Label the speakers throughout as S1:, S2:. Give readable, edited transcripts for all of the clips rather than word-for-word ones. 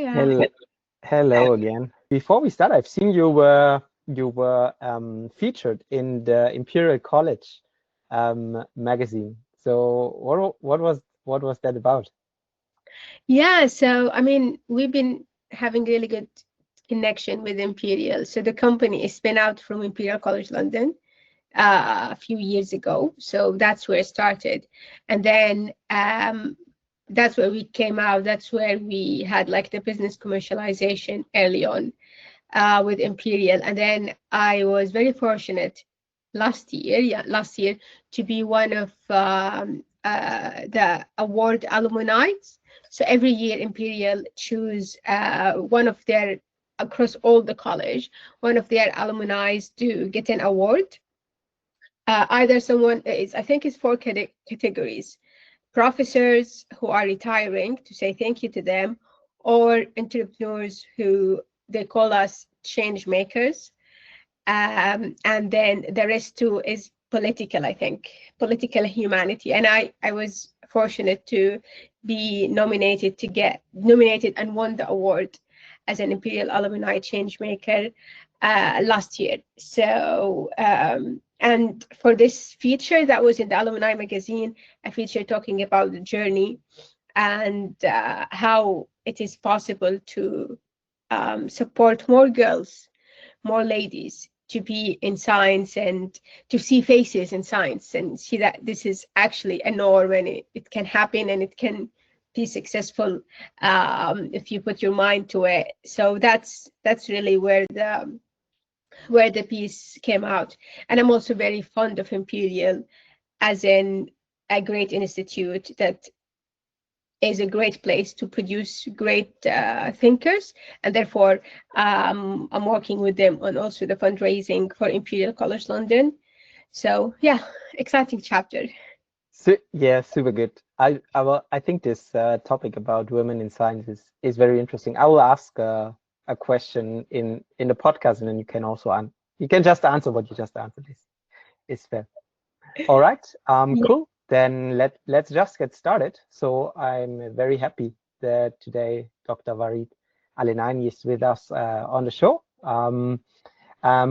S1: Hi.
S2: Hello again. Before we start, I've seen you were featured in the Imperial College magazine. So what was that about?
S1: Yeah, so I mean, we've been having really good connection with Imperial. So the company is spin out from Imperial College London a few years ago. So that's where it started. And then that's where we came out. That's where we had like the business commercialization early on with Imperial. And then I was very fortunate last year, to be one of the award alumni. So every year Imperial choose one of their, across all the college, one of their alumni to get an award. Either someone is, I think it's four categories: professors who are retiring to say thank you to them, or entrepreneurs who they call us change makers. And then the rest too is political, I think, political humanity. And I was fortunate to be nominated, to get nominated and won the award as an Imperial Alumni Change Maker last year. So, and for this feature that was in the Alumni magazine, a feature talking about the journey and how it is possible to support more girls, more ladies to be in science and to see faces in science and see that this is actually a norm and it can happen and it can be successful if you put your mind to it. So that's really where the piece came out. And I'm also very fond of Imperial as in a great institute that is a great place to produce great thinkers, and therefore I'm working with them on also the fundraising for Imperial College London. So yeah, exciting chapter.
S2: Yeah, super good. I think this topic about women in science is very interesting. I will ask a question in the podcast, and then you can also you can just answer what you just answered. Is fair. All right.
S1: Yeah.
S2: Cool. Then let's just get started. So I'm very happy that today Dr. Wareed Alenaini is with us on the show. I'm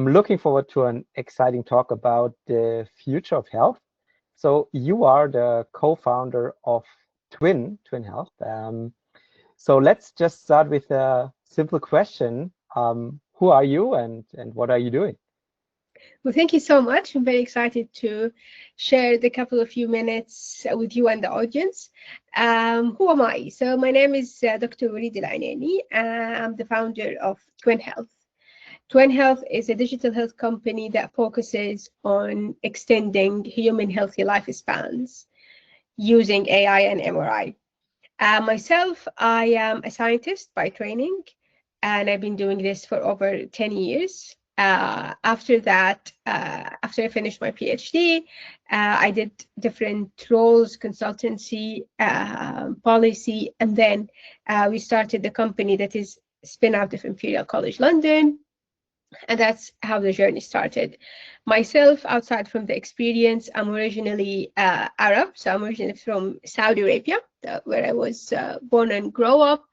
S2: looking forward to an exciting talk about the future of health. So you are the co-founder of Twin Health. So let's just start with a simple question. Who are you and what are you doing?
S1: Well, thank you so much. I'm very excited to share the couple of few minutes with you and the audience. Who am I? So my name is Dr. Wareed Alenaini. I'm the founder of Twin Health. Twin Health is a digital health company that focuses on extending human healthy lifespans using AI and MRI. Myself, I am a scientist by training, and I've been doing this for over 10 years. After that, after I finished my PhD, I did different roles, consultancy, policy, and then we started the company that is spin out of Imperial College London. And that's how the journey started. Myself, outside from the experience, I'm originally Arab, so I'm originally from Saudi Arabia, where I was born and grow up,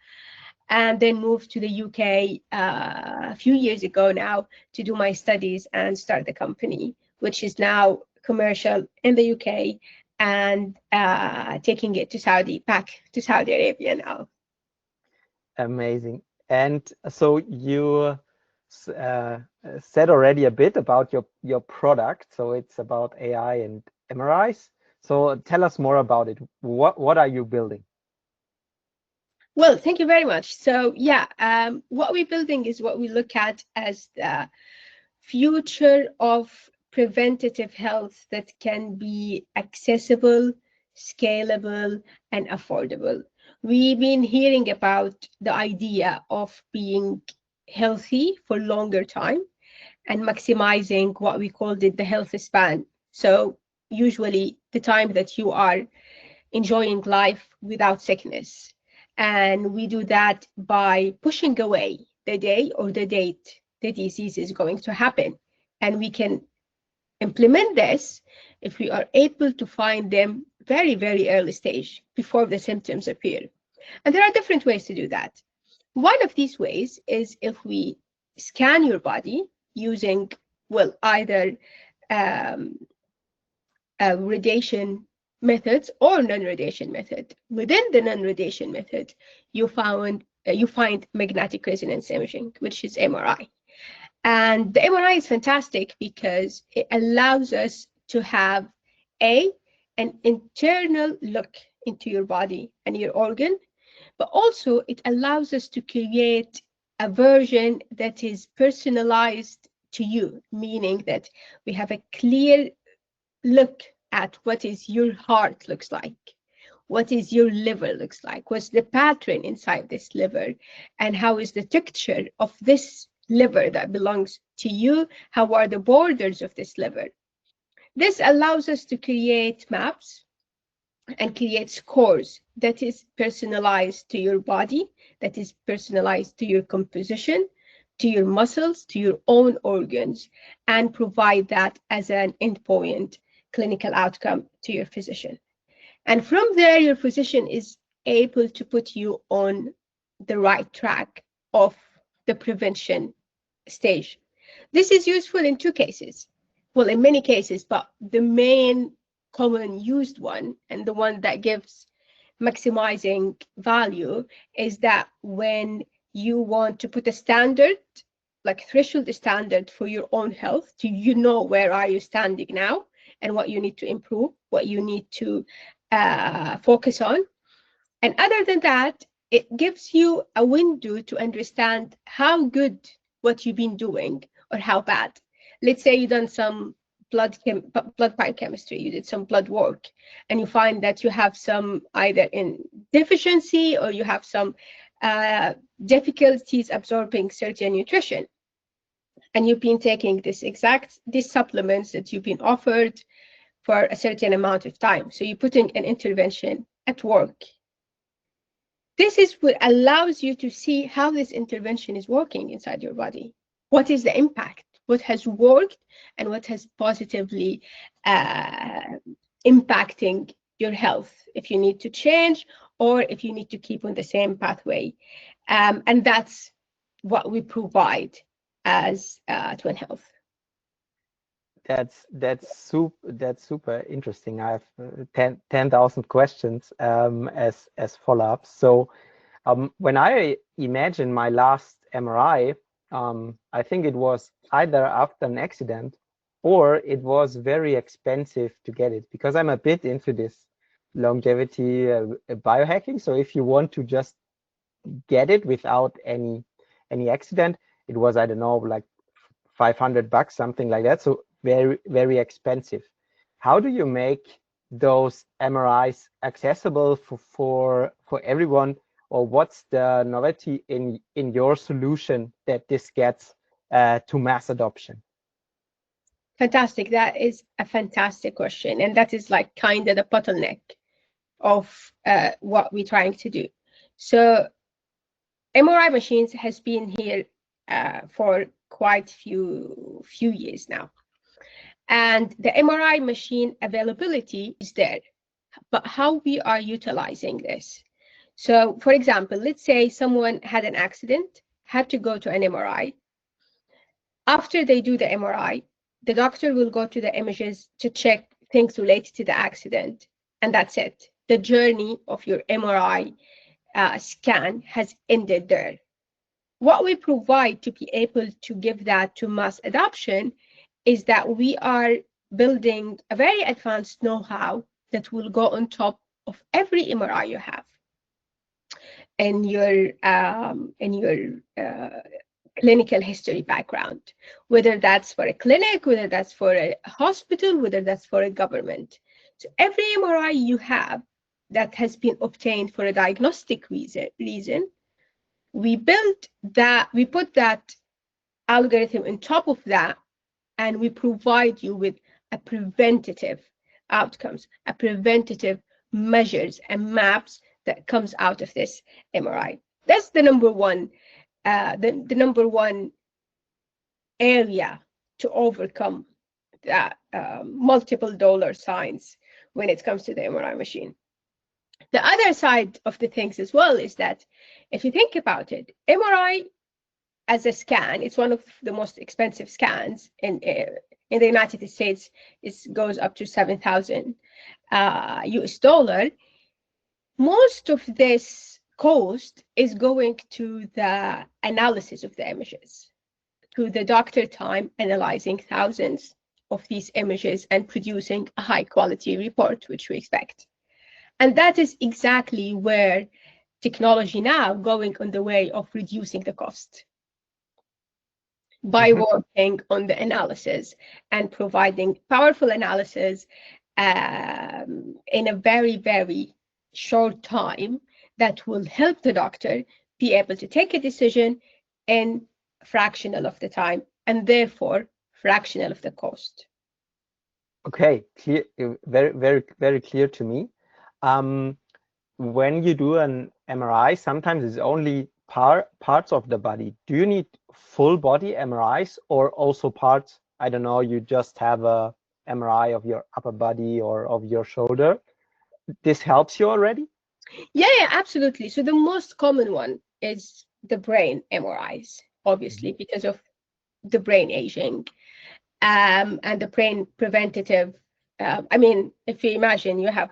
S1: and then moved to the UK a few years ago now to do my studies and start the company, which is now commercial in the UK and taking it to back to Saudi Arabia now.
S2: Amazing. And so you said already a bit about your product. So it's about AI and MRIs. So tell us more about it. What are you building?
S1: Well, thank you very much. So yeah, what we're building is what we look at as the future of preventative health that can be accessible, scalable, and affordable. We've been hearing about the idea of being healthy for longer time and maximizing what we called it the health span. So usually the time that you are enjoying life without sickness. And we do that by pushing away the day or the date the disease is going to happen. And we can implement this if we are able to find them very, very early stage before the symptoms appear. And there are different ways to do that. One of these ways is if we scan your body using, well, either um, radiation methods or non-radiation method. Within the non-radiation method, you find magnetic resonance imaging, which is MRI. And the MRI is fantastic because it allows us to have an internal look into your body and your organ, but also it allows us to create a version that is personalized to you, meaning that we have a clear look at what is your heart looks like, what is your liver looks like, what's the pattern inside this liver, and how is the texture of this liver that belongs to you, how are the borders of this liver. This allows us to create maps and create scores that is personalized to your body, that is personalized to your composition, to your muscles, to your own organs, and provide that as an endpoint clinical outcome to your physician. And from there, your physician is able to put you on the right track of the prevention stage. This is useful in two cases. Well, in many cases, but the main common used one and the one that gives maximizing value is that when you want to put a standard, like threshold standard for your own health, to where are you standing now and what you need to improve, what you need to focus on. And other than that, it gives you a window to understand how good what you've been doing or how bad. Let's say you've done some blood biochemistry, you did some blood work, and you find that you have some either in deficiency or you have some difficulties absorbing certain nutrition. And you've been taking these supplements that you've been offered for a certain amount of time. So you're putting an intervention at work. This is what allows you to see how this intervention is working inside your body. What is the impact? What has worked and what has positively impacting your health, if you need to change or if you need to keep on the same pathway. And that's what we provide as Twin Health.
S2: That's super interesting. I have 10,000 questions as follow-ups. So when I imagine my last MRI, I think it was either after an accident or it was very expensive to get it, because I'm a bit into this longevity biohacking. So if you want to just get it without any accident, it was, I don't know, like $500, something like that. So very, very expensive. How do you make those MRIs accessible for everyone, or what's the novelty in your solution that this gets to mass adoption?
S1: Fantastic. That is a fantastic question, and that is like kind of the bottleneck of what we're trying to do. So MRI machines has been here for quite few years now. And the MRI machine availability is there, but how we are utilizing this. So for example, let's say someone had an accident, had to go to an MRI. After they do the MRI, the doctor will go to the images to check things related to the accident, and that's it. The journey of your MRI scan has ended there. What we provide to be able to give that to mass adoption is that we are building a very advanced know-how that will go on top of every MRI you have in your clinical history background, whether that's for a clinic, whether that's for a hospital, whether that's for a government. So every MRI you have that has been obtained for a diagnostic reason, we put that algorithm on top of that, and we provide you with a preventative outcomes, a preventative measures and maps that comes out of this MRI. That's the number one, the number one area to overcome that multiple dollar signs when it comes to the MRI machine. The other side of the things as well is that if you think about it, MRI as a scan, it's one of the most expensive scans in the United States. It goes up to 7,000 US dollar. Most of this cost is going to the analysis of the images, to the doctor time analyzing thousands of these images and producing a high quality report, which we expect. And that is exactly where technology now going on the way of reducing the cost by working on the analysis and providing powerful analysis in a very, very short time that will help the doctor be able to take a decision in fractional of the time and therefore fractional of the cost.
S2: Okay, clear, very, very, very clear to me. When you do an MRI, sometimes it's only parts of the body. Do you need full body MRIs or also parts? I don't know, you just have a MRI of your upper body or of your shoulder. This helps you already?
S1: Yeah, absolutely. So the most common one is the brain MRIs, obviously, because of the brain aging and the brain preventative. I mean, if you imagine you have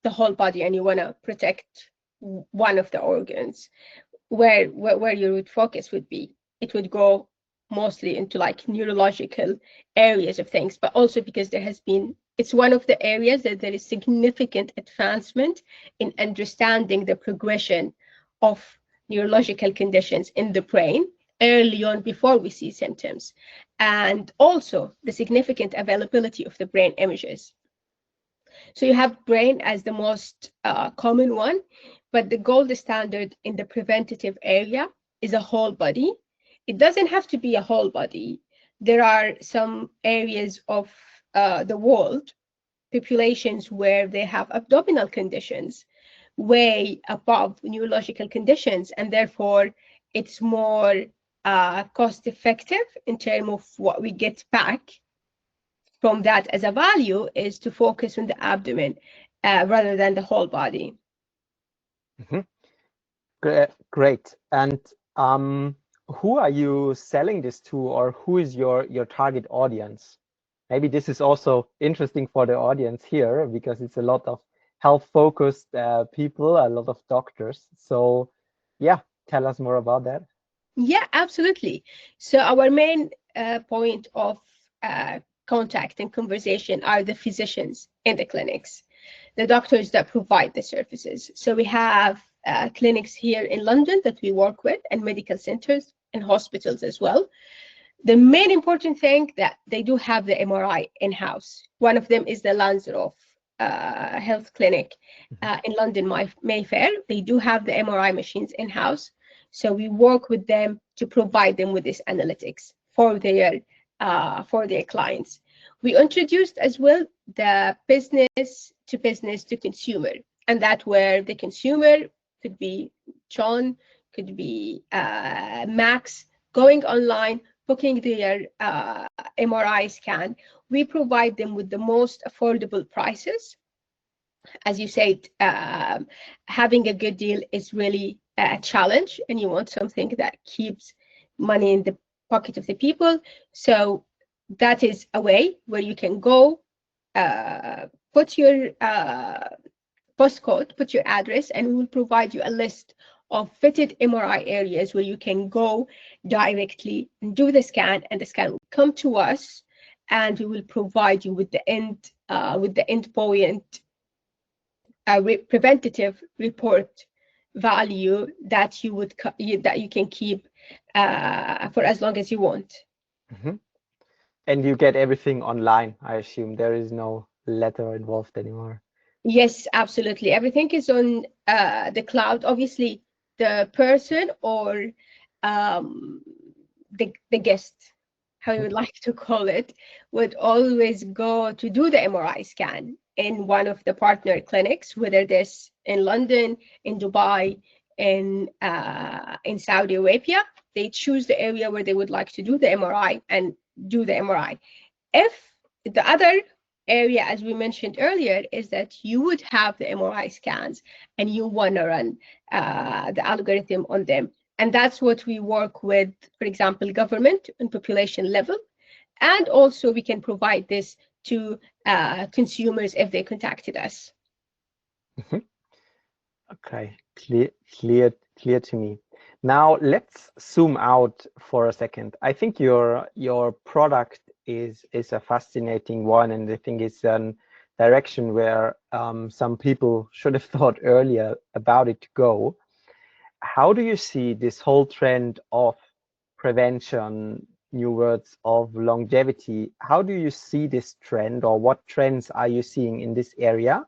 S1: the whole body and you want to protect one of the organs, where your focus would be, it would go mostly into like neurological areas of things, but also because it's one of the areas that there is significant advancement in understanding the progression of neurological conditions in the brain early on before we see symptoms, and also the significant availability of the brain images. So you have brain as the most common one, but the gold standard in the preventative area is a whole body. It doesn't have to be a whole body. There are some areas of the world, populations where they have abdominal conditions way above neurological conditions, and therefore it's more cost effective in terms of what we get back from that as a value is to focus on the abdomen rather than the whole body.
S2: Great. And who are you selling this to, or who is your target audience? Maybe this is also interesting for the audience here because it's a lot of health-focused people, a lot of doctors. So yeah, tell us more about that.
S1: Yeah, absolutely. So our main point of contact and conversation are the physicians in the clinics, the doctors that provide the services. So we have clinics here in London that we work with, and medical centers and hospitals as well. The main important thing that they do have the MRI in-house. One of them is the Lanzarote Health Clinic in London, Mayfair. They do have the MRI machines in-house. So we work with them to provide them with this analytics for their clients. We introduced as well the business to consumer, and that where the consumer could be John, could be Max, going online, booking their MRI scan. We provide them with the most affordable prices. As you said, having a good deal is really a challenge, and you want something that keeps money in the pocket of the people. So that is a way where you can go, put your postcode, put your address, and we will provide you a list of fitted MRI areas where you can go directly and do the scan, and the scan will come to us, and we will provide you with the endpoint preventative report value that you can keep for as long as you want.
S2: And you get everything online, I assume. There is no letter involved anymore.
S1: Yes, absolutely. Everything is on the cloud. Obviously, the person or the guest, how you would like to call it, would always go to do the MRI scan in one of the partner clinics, whether this in London, in Dubai, in Saudi Arabia. They choose the area where they would like to do the MRI and do the MRI. If the other area, as we mentioned earlier, is that you would have the MRI scans and you want to run the algorithm on them. And that's what we work with, for example, government and population level. And also we can provide this to consumers if they contacted us.
S2: Okay, clear to me. Now let's zoom out for a second. I think your product is a fascinating one, and I think it's an direction where some people should have thought earlier about it to go. How do you see this whole trend of prevention, new words of longevity? How do you see this trend, or what trends are you seeing in this area?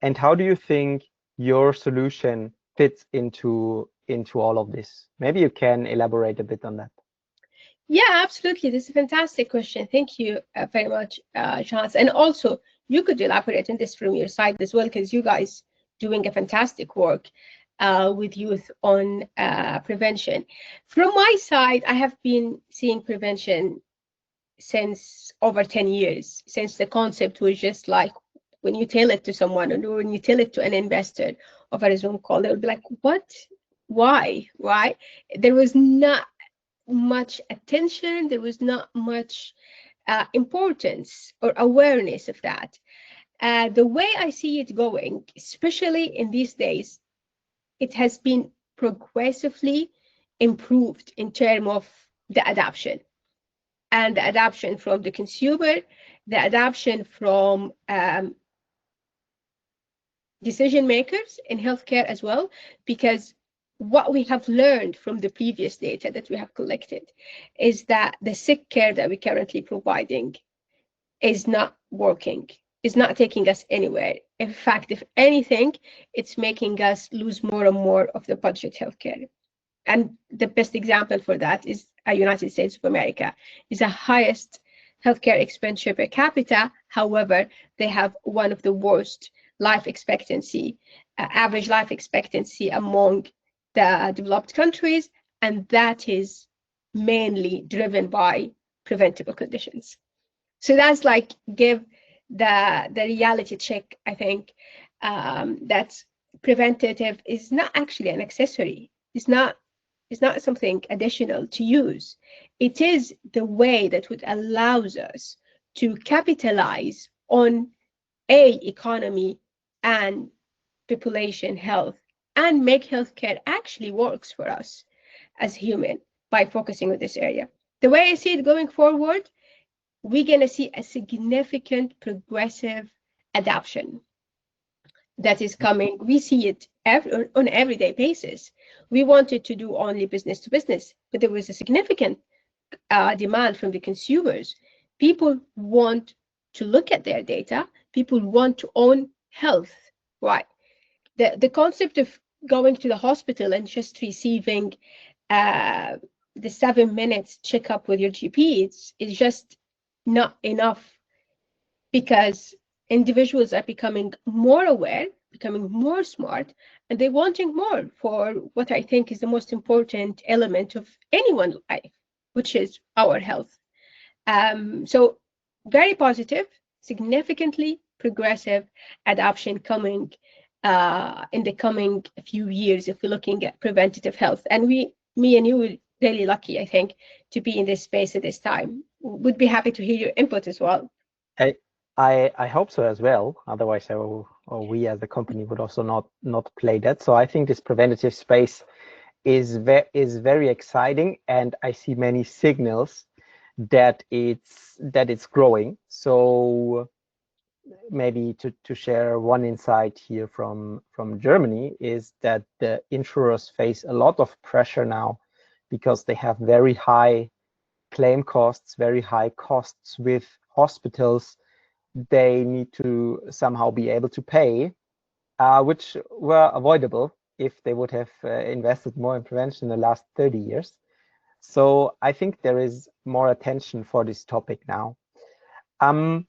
S2: And how do you think your solution fits into all of this? Maybe you can elaborate a bit on that.
S1: Yeah, absolutely. This is a fantastic question. Thank you very much, Johannes. And also, you could elaborate on this from your side as well, because you guys doing a fantastic work with youth on prevention. From my side, I have been seeing prevention since over 10 years, since the concept was just like when you tell it to someone or when you tell it to an investor over a Zoom call, they would be like, what? Why? Right? There was not much attention, there was not much importance or awareness of that. The way I see it going, especially in these days, it has been progressively improved in terms of the adoption, and the adoption from the consumer, the adoption from decision makers in healthcare as well, because what we have learned from the previous data that we have collected is that the sick care that we're currently providing is not working, is not taking us anywhere. In fact, if anything, it's making us lose more and more of the budget healthcare. And the best example for that is United States of America, is the highest healthcare expenditure per capita. However, they have one of the worst life expectancy, average life expectancy among the developed countries, and that is mainly driven by preventable conditions. So that's like give the reality check, I think, that preventative is not actually an accessory. It's not something additional to use. It is the way that would allows us to capitalize on economy and population health, and make healthcare actually works for us as human by focusing on this area. The way I see it going forward, we're going to see a significant progressive adoption that is coming. We see it on everyday basis. We wanted to do only business to business, but there was a significant demand from the consumers. People want to look at their data. People want to own health, right? The concept of going to the hospital and just receiving the 7 minutes checkup with your GP is just not enough, because individuals are becoming more aware, becoming more smart, and they're wanting more for what I think is the most important element of anyone's life, which is our health. So very positive, significantly progressive adoption coming in the coming few years if we're looking at preventative health. And me and you were really lucky, I think, to be in this space at this time. Would be happy to hear your input as well.
S2: I I hope so as well. Otherwise, or we as a company would also not play that. So I think this preventative space is very exciting, and I see many signals that it's growing. So maybe to share one insight here from Germany is that the insurers face a lot of pressure now because they have very high claim costs, very high costs with hospitals they need to somehow be able to pay, which were avoidable if they would have invested more in prevention in the last 30 years. So I think there is more attention for this topic now. I'm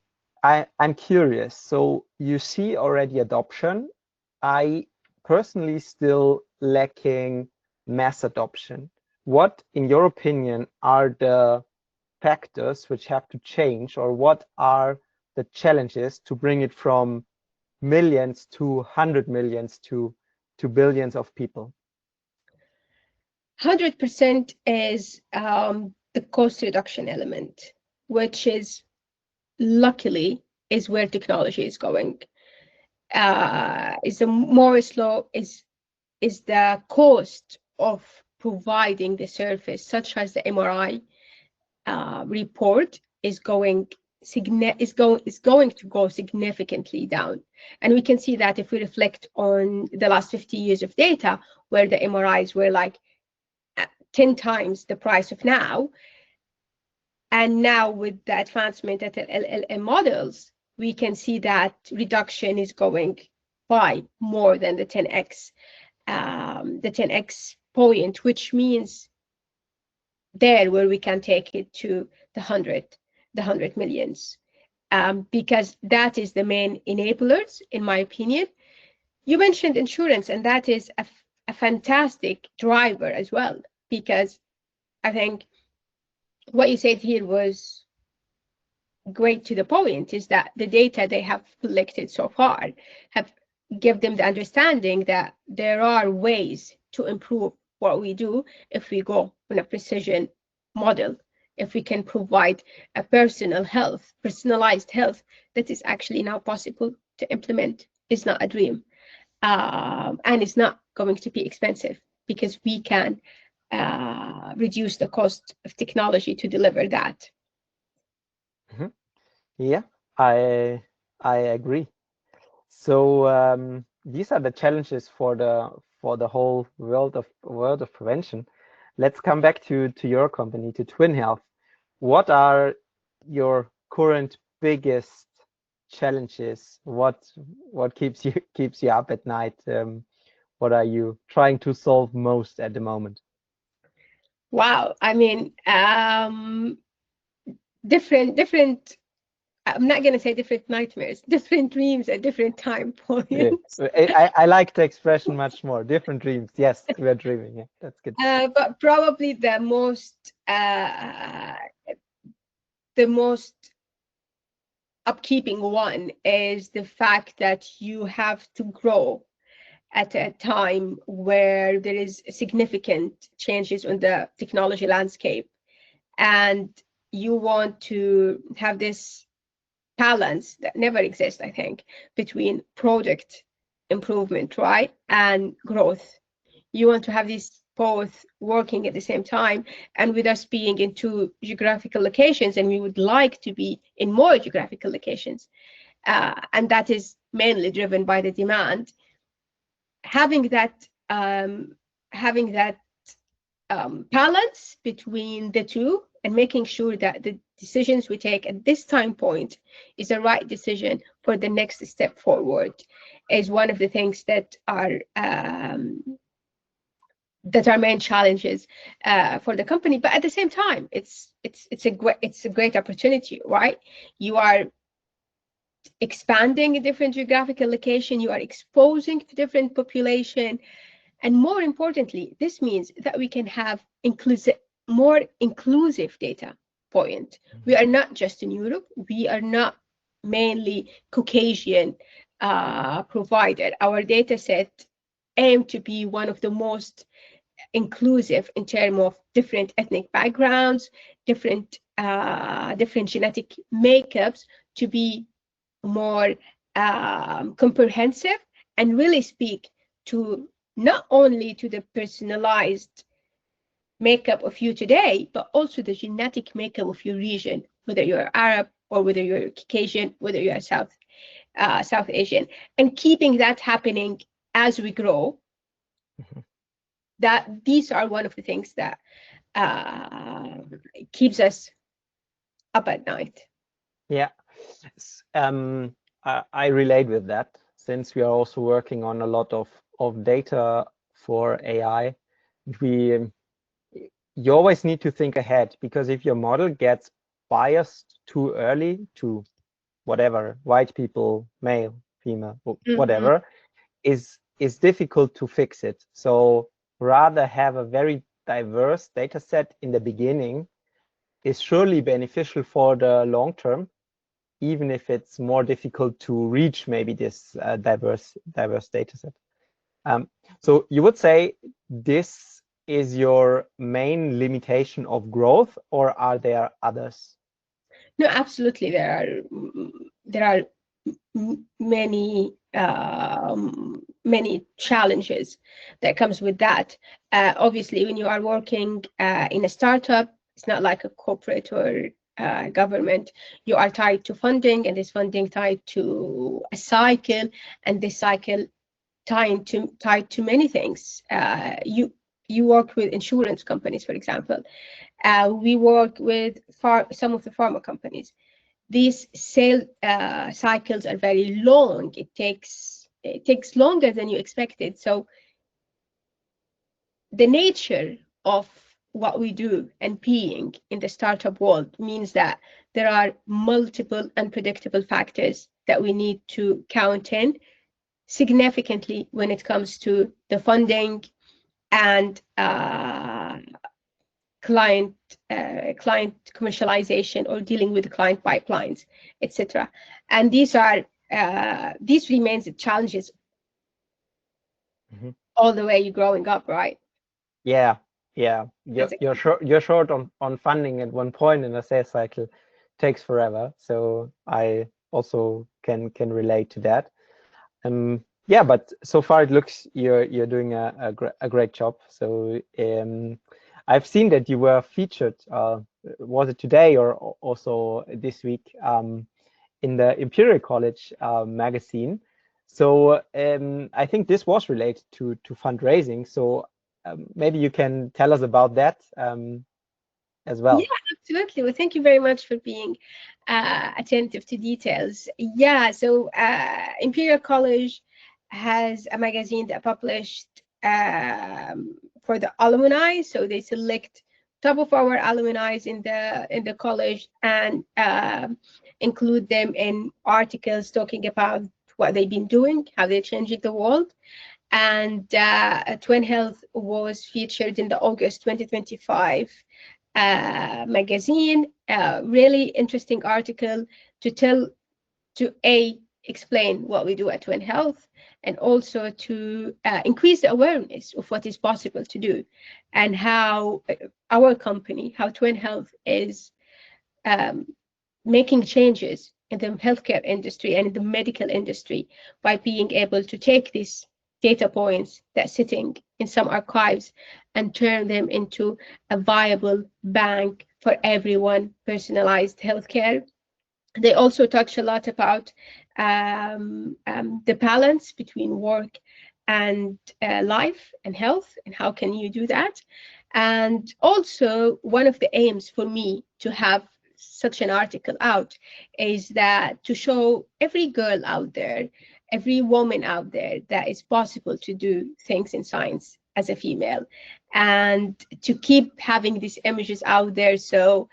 S2: curious. So you see already adoption. I personally still lacking mass adoption. What, in your opinion, are the factors which have to change, or what are the challenge is to bring it from millions to 100 millions to billions of people?
S1: 100% is the cost reduction element, which is luckily is where technology is going. Is the Moore's law is the cost of providing the service, such as the MRI report, is going to go significantly down. And we can see that if we reflect on the last 50 years of data, where the MRIs were like 10 times the price of now. And now with the advancement of the LLM models, we can see that reduction is going by more than the 10x point, which means there where we can take it to the 100 millions, because that is the main enablers, in my opinion. You mentioned insurance, and that is a fantastic driver as well, because I think what you said here was great to the point, is that the data they have collected so far have give them the understanding that there are ways to improve what we do if we go on a precision model, if we can provide a personalized health that is actually now possible to implement. It's not a dream, and it's not going to be expensive, because we can reduce the cost of technology to deliver that.
S2: Mhm. Yeah, I agree. So these are the challenges for the whole world of prevention. Let's come back to your company, to Twin Health. What are your current biggest challenges? What keeps you up at night? What are you trying to solve most at the moment?
S1: Wow, I mean, different. I'm not gonna say different nightmares, different dreams at different time
S2: Yeah.
S1: points.
S2: I like the expression much more. Different dreams. Yes, we are dreaming. Yeah, that's good.
S1: But probably the most upkeeping one is the fact that you have to grow at a time where there is significant changes on the technology landscape, and you want to have this balance that never exists, I think, between product improvement, right, and growth. You want to have these both working at the same time. And with us being in 2 geographical locations, and we would like to be in more geographical locations, and that is mainly driven by the demand, having that balance between the two, and making sure that the decisions we take at this time point is the right decision for the next step forward, is one of the things that are main challenges for the company. But at the same time, it's a great opportunity, right? You are expanding a different geographical location, you are exposing to different population, and more importantly, this means that we can have more inclusive data point. We are not just in Europe, we are not mainly Caucasian provider. Our data set aim to be one of the most inclusive in terms of different ethnic backgrounds, different genetic makeups, to be more comprehensive, and really speak to not only to the personalized makeup of you today, but also the genetic makeup of your region, whether you're Arab or whether you're Caucasian, whether you're South Asian, and keeping that happening as we grow. That these are one of the things that keeps us up at night.
S2: Yeah, I relate with that, since we are also working on a lot of data for AI. We you always need to think ahead, because if your model gets biased too early to whatever, white people, male, female, whatever, is difficult to fix it. So rather have a very diverse data set in the beginning is surely beneficial for the long term, even if it's more difficult to reach maybe this diverse data set. So you would say this is your main limitation of growth, or are there others?
S1: No, absolutely. There are many many challenges that comes with that. Obviously, when you are working in a startup, it's not like a corporate or government. You are tied to funding, and this funding tied to a cycle, and this cycle tied to many things. You work with insurance companies, for example. We work with some of the pharma companies. These sale cycles are very long. It takes longer than you expected. So the nature of what we do and being in the startup world means that there are multiple unpredictable factors that we need to count in significantly when it comes to the funding and client commercialization or dealing with client pipelines, etc. And these remains the challenges all the way you're growing up, right?
S2: Yeah, yeah. You're short on funding at one point, and the sales cycle takes forever. So I also can relate to that. Yeah, but so far it looks you're doing a great job. So I've seen that you were featured. Was it today or also this week? In the Imperial College magazine. So I think this was related to fundraising. So maybe you can tell us about that as well.
S1: Yeah, absolutely. Well, thank you very much for being attentive to details. Yeah, so Imperial College has a magazine that published for the alumni. So they select top of our alumni in the college and include them in articles talking about what they've been doing, how they're changing the world. And Twin Health was featured in the August 2025 magazine. Really interesting article to explain what we do at Twin Health, and also to increase the awareness of what is possible to do, and how our company, how Twin Health is um, making changes in the healthcare industry and in the medical industry by being able to take these data points that are sitting in some archives and turn them into a viable bank for everyone, personalized healthcare. They also touch a lot about the balance between work and life and health, and how can you do that. And also, one of the aims for me to have such an article out is that to show every girl out there, every woman out there, that it's possible to do things in science as a female, and to keep having these images out there, so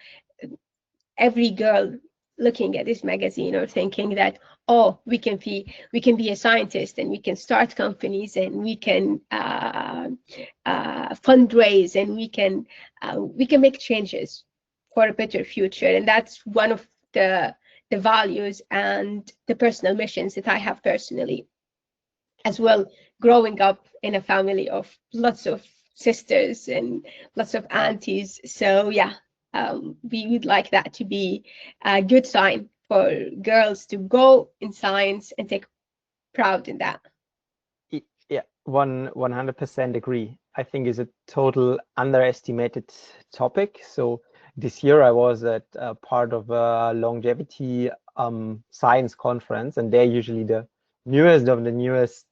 S1: every girl looking at this magazine or thinking that, oh, we can be a scientist, and we can start companies, and we can fundraise, and we can make changes for a better future. And that's one of the values and the personal missions that I have personally as well, growing up in a family of lots of sisters and lots of aunties. So yeah, we would like that to be a good sign for girls to go in science and take proud in that.
S2: Yeah, 100% agree. I think is a total underestimated topic. So this year I was at part of a longevity science conference, and they're usually the newest of the newest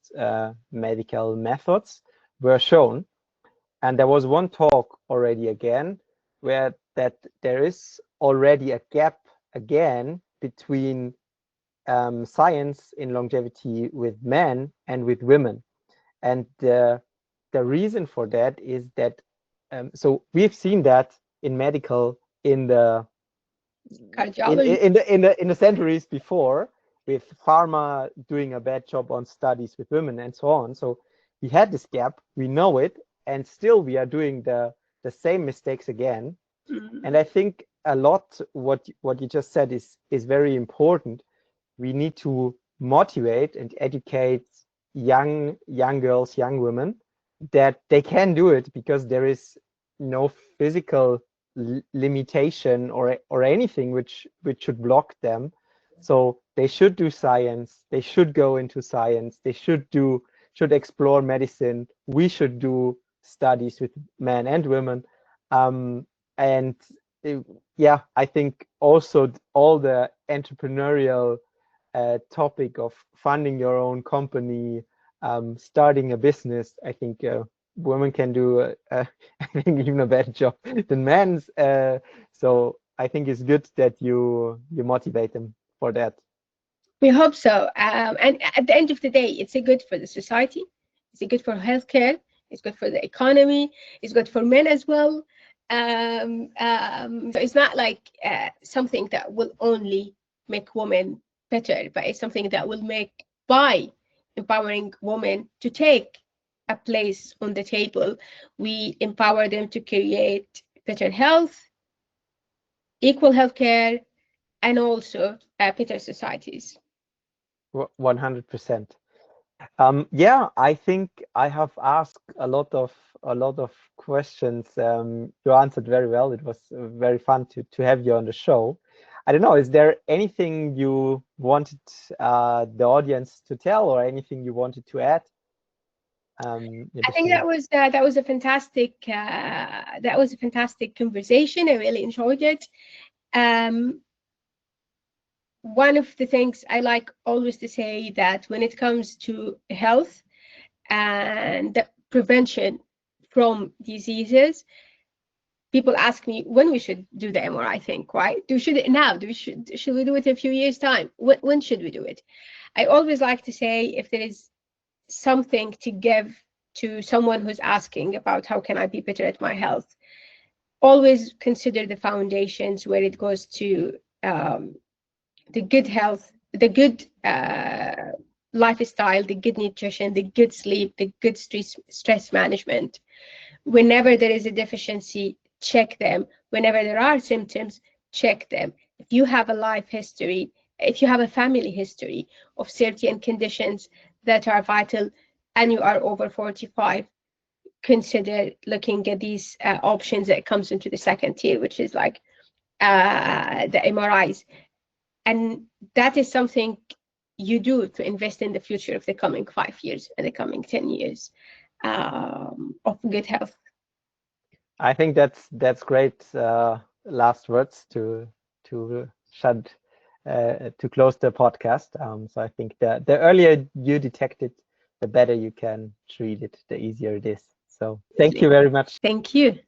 S2: medical methods were shown. And there was one talk already again where that there is already a gap again between science in longevity with men and with women. And the reason for that is that so we've seen that in medical in the
S1: Cardiology.
S2: in the centuries before, with pharma doing a bad job on studies with women and so on. So we had this gap, we know it, and still we are doing the same mistakes again.
S1: Mm.
S2: And I think a lot what you just said is very important. We need to motivate and educate young girls, young women, that they can do it, because there is no physical limitation or anything which should block them. So they should do science, they should go into science, they should explore medicine. We should do studies with men and women. And yeah, I think also all the entrepreneurial topic of funding your own company, starting a business, I think women can do, I think, even a better job than men's. So I think it's good that you motivate them for that.
S1: We hope so. And at the end of the day, it's a good for the society. It's a good for healthcare. It's good for the economy. It's good for men as well. So it's not like something that will only make women better, but it's something that will make, by empowering women to take a place on the table, we empower them to create better health, equal healthcare, and also better societies.
S2: 100%. Yeah, I think I have asked a lot of questions. You answered very well. It was very fun to have you on the show. I don't know, is there anything you wanted the audience to tell, or anything you wanted to add?
S1: I think that was a fantastic conversation. I really enjoyed it. One of the things I like always to say, that when it comes to health and the prevention from diseases, people ask me when we should do the MRI. I think, why should it now? Should we do it in a few years' time? When should we do it? I always like to say, if there is something to give to someone who's asking about how can I be better at my health, always consider the foundations, where it goes to the good health, the good lifestyle, the good nutrition, the good sleep, the good stress management. Whenever there is a deficiency, check them. Whenever there are symptoms, check them. If you have a life history, if you have a family history of certain conditions that are vital, and you are over 45, consider looking at these options that comes into the second tier, which is like the MRIs. And that is something you do to invest in the future of the coming 5 years and the coming 10 years of good health.
S2: I think that's great last words to shut to close the podcast. So I think the earlier you detect it, the better you can treat it, the easier it is. So thank you very much.
S1: Thank you.